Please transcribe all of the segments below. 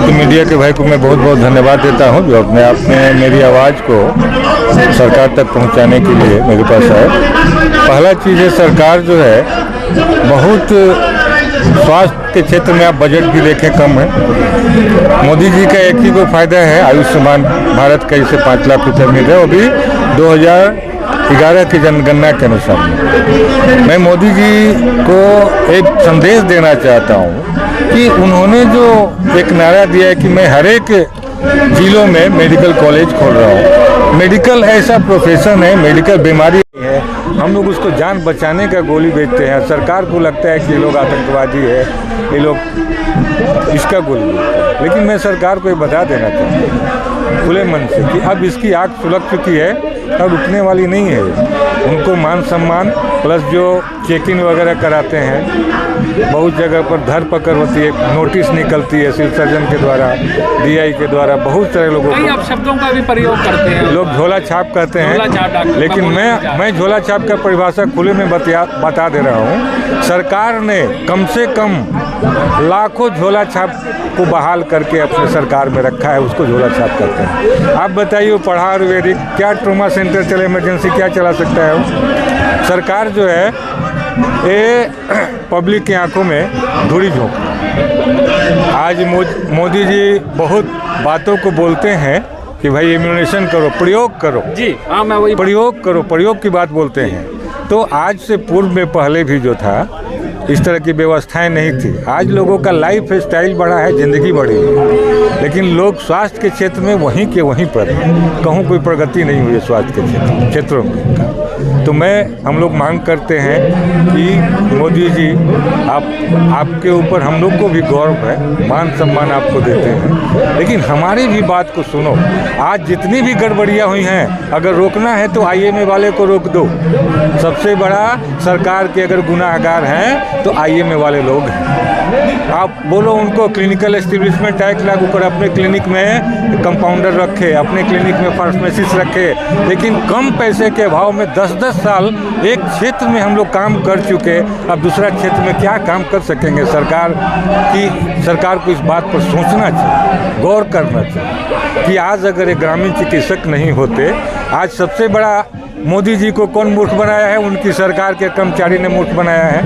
तो मीडिया के भाई को मैं बहुत बहुत धन्यवाद देता हूं जो अपने आप में मेरी आवाज़ को सरकार तक पहुंचाने के लिए मेरे पास आए। पहला चीज़ है, सरकार जो है बहुत स्वास्थ्य के क्षेत्र में आप बजट भी देखें कम है। मोदी जी का एक ही को फायदा है, आयुष्मान भारत का इसे 5 लाख रुपये मिल रहा है, वो भी 2011 की जनगणना के अनुसार। मैं मोदी जी को एक संदेश देना चाहता हूँ कि उन्होंने जो एक नारा दिया है कि मैं हर एक जिलों में मेडिकल कॉलेज खोल रहा हूँ। मेडिकल ऐसा प्रोफेशन है, मेडिकल बीमारी है, हम लोग उसको जान बचाने का गोली बेचते हैं। सरकार को लगता है कि ये लोग आतंकवादी है, ये लोग इसका गोली बेचते हैं। लेकिन मैं सरकार को ये बता देना चाहता हूँ खुले मन से कि अब इसकी आग सुलग चुकी है, अब रुकने वाली नहीं है। उनको मान सम्मान प्लस जो चेकिंग वगैरह कराते हैं, बहुत जगह पर धरपकड़ होती है, नोटिस निकलती है सिविल सर्जन के द्वारा, डीआई के द्वारा, बहुत सारे लोगों कई अपशब्दों का भी प्रयोग करते हैं लोग, झोला छाप करते हैं। लेकिन मैं झोला छाप का परिभाषा खुले में बता दे रहा हूँ। सरकार ने कम से कम लाखों झोला छाप को बहाल करके अपने सरकार में रखा है, उसको झोला छाप करते हैं। आप बताइए, पढ़ा आयुर्वेदिक क्या ट्रोमा सेंटर चले, इमरजेंसी क्या चला सकता है वो? सरकार जो है ये पब्लिक की आंखों में धूड़ी झोंक। आज मोदी जी बहुत बातों को बोलते हैं कि भाई इम्यूनेशन करो, प्रयोग करो जी, हाँ मैं वही प्रयोग करो, प्रयोग की बात बोलते हैं। तो आज से पूर्व में पहले भी जो था इस तरह की व्यवस्थाएं नहीं थी। आज लोगों का लाइफ स्टाइल बढ़ा है, ज़िंदगी बढ़ी है, लेकिन लोग स्वास्थ्य के क्षेत्र में वहीं के वहीं पर कहूँ कोई प्रगति नहीं हुई है स्वास्थ्य के क्षेत्रों में। तो हम लोग मांग करते हैं कि मोदी जी आपके ऊपर हम लोग को भी गौरव है, मान सम्मान आपको देते हैं, लेकिन हमारी भी बात को सुनो। आज जितनी भी गड़बड़ियाँ हुई हैं, अगर रोकना है तो आईएमए वाले को रोक दो। सबसे बड़ा सरकार के अगर गुनाहगार हैं तो आईएमए वाले लोग हैं। आप बोलो उनको क्लिनिकल एस्टेब्लिशमेंट एक्ट लागू कर, अपने क्लिनिक में कंपाउंडर रखे, अपने क्लिनिक में फार्मेसिस्ट रखे, लेकिन कम पैसे के अभाव में 10-10 साल एक क्षेत्र में हम लोग काम कर चुके, अब दूसरा क्षेत्र में क्या काम कर सकेंगे? सरकार को इस बात पर सोचना चाहिए, गौर करना चाहिए कि आज अगर एक ग्रामीण चिकित्सक नहीं होते, आज सबसे बड़ा मोदी जी को कौन मूर्ख बनाया है? उनकी सरकार के कर्मचारी ने मूर्ख बनाया है।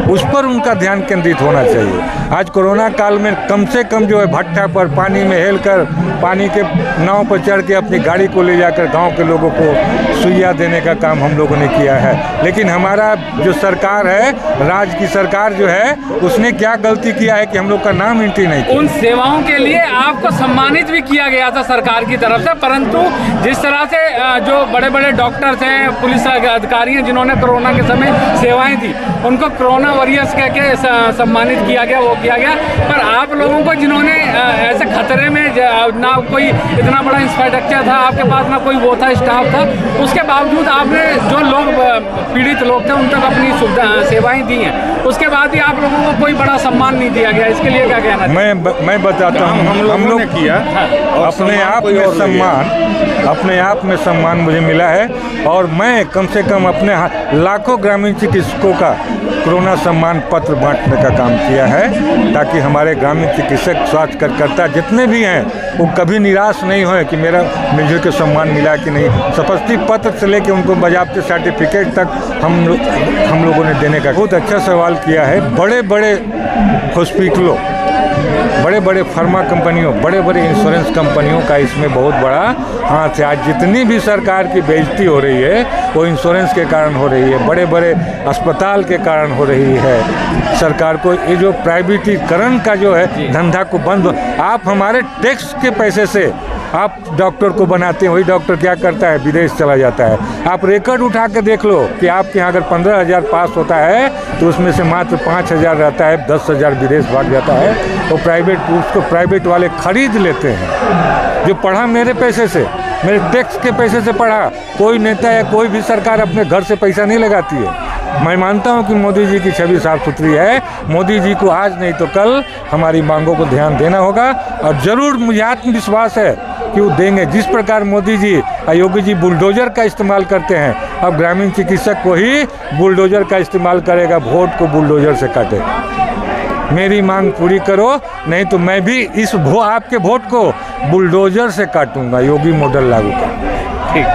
उस पर उनका ध्यान केंद्रित होना चाहिए। आज कोरोना काल में कम से कम जो है भट्ठा पर पानी में हेलकर, पानी के नाव पर चढ़ के अपनी गाड़ी को ले जाकर गांव के लोगों को सुइया देने का काम हम लोगों ने किया है। लेकिन हमारा जो सरकार है, राज्य की सरकार जो है, उसने क्या गलती किया है कि हम लोग का नाम एंट्री नहीं किया। उन सेवाओं के लिए आपको सम्मानित भी किया गया था सरकार की तरफ से, परंतु जिस तरह से जो बड़े बड़े डॉक्टर्स हैं, पुलिस अधिकारी हैं, जिन्होंने कोरोना के समय सेवाएं दी, उनको कोरोना वॉरियर्स कह के सम्मानित किया गया, वो किया गया। पर आप लोगों को जिन्होंने ऐसे खतरे में, ना कोई इतना बड़ा इंफ्रास्ट्रक्चर था आपके पास, ना कोई वो था स्टाफ था, उसके बावजूद आपने जो लोग पीड़ित लोग थे उन तक अपनी सेवाएं दी हैं, उसके बाद भी आप लोगों को कोई बड़ा सम्मान नहीं दिया गया। इसके लिए क्या कहना? मैं बताता हूँ, हम लोग किया अपने आप में सम्मान मुझे मिला है, और मैं कम से कम अपने लाखों ग्रामीण चिकित्सकों का कोरोना सम्मान पत्र बांटने का काम किया है, ताकि हमारे ग्रामीण चिकित्सक, स्वास्थ्य कार्यकर्ता जितने भी हैं वो कभी निराश नहीं होए कि मुझे को सम्मान मिला कि नहीं। शपथी पत्र से लेकर उनको बाज़ाब्ते सर्टिफिकेट तक हम लोगों ने देने का बहुत अच्छा सवाल किया है। बड़े बड़े हॉस्पिटलों, बड़े बड़े फार्मा कंपनियों, बड़े बड़े इंश्योरेंस कंपनियों का इसमें बहुत बड़ा हाथ है। आज जितनी भी सरकार की बेइज्जती हो रही है वो इंश्योरेंस के कारण हो रही है, बड़े बड़े अस्पताल के कारण हो रही है। सरकार को ये जो प्राइवेटीकरण का जो है धंधा को बंद, आप हमारे टैक्स के पैसे से आप डॉक्टर को बनाते हैं, वही डॉक्टर क्या करता है? विदेश चला जाता है। आप रिकॉर्ड उठा के देख लो कि आपके यहाँ अगर 15,000 पास होता है तो उसमें से मात्र 5,000 रहता है, 10,000 विदेश भाग जाता है। तो उसको प्राइवेट वाले खरीद लेते हैं। जो पढ़ा मेरे पैसे से, मेरे टैक्स के पैसे से पढ़ा, कोई नेता या कोई भी सरकार अपने घर से पैसा नहीं लगाती है। मैं मानता हूं कि मोदी जी की छवि साफ सुथरी है। मोदी जी को आज नहीं तो कल हमारी मांगों को ध्यान देना होगा, और ज़रूर मुझे आत्मविश्वास है कि वो देंगे। जिस प्रकार मोदी जी, योगी जी बुलडोजर का इस्तेमाल करते हैं, अब ग्रामीण चिकित्सक को ही बुलडोजर का इस्तेमाल करेगा, वोट को बुलडोजर से काटेगा। मेरी मांग पूरी करो, नहीं तो मैं भी आपके वोट को बुलडोजर से काटूंगा। योगी मॉडल लागू कर। ठीक।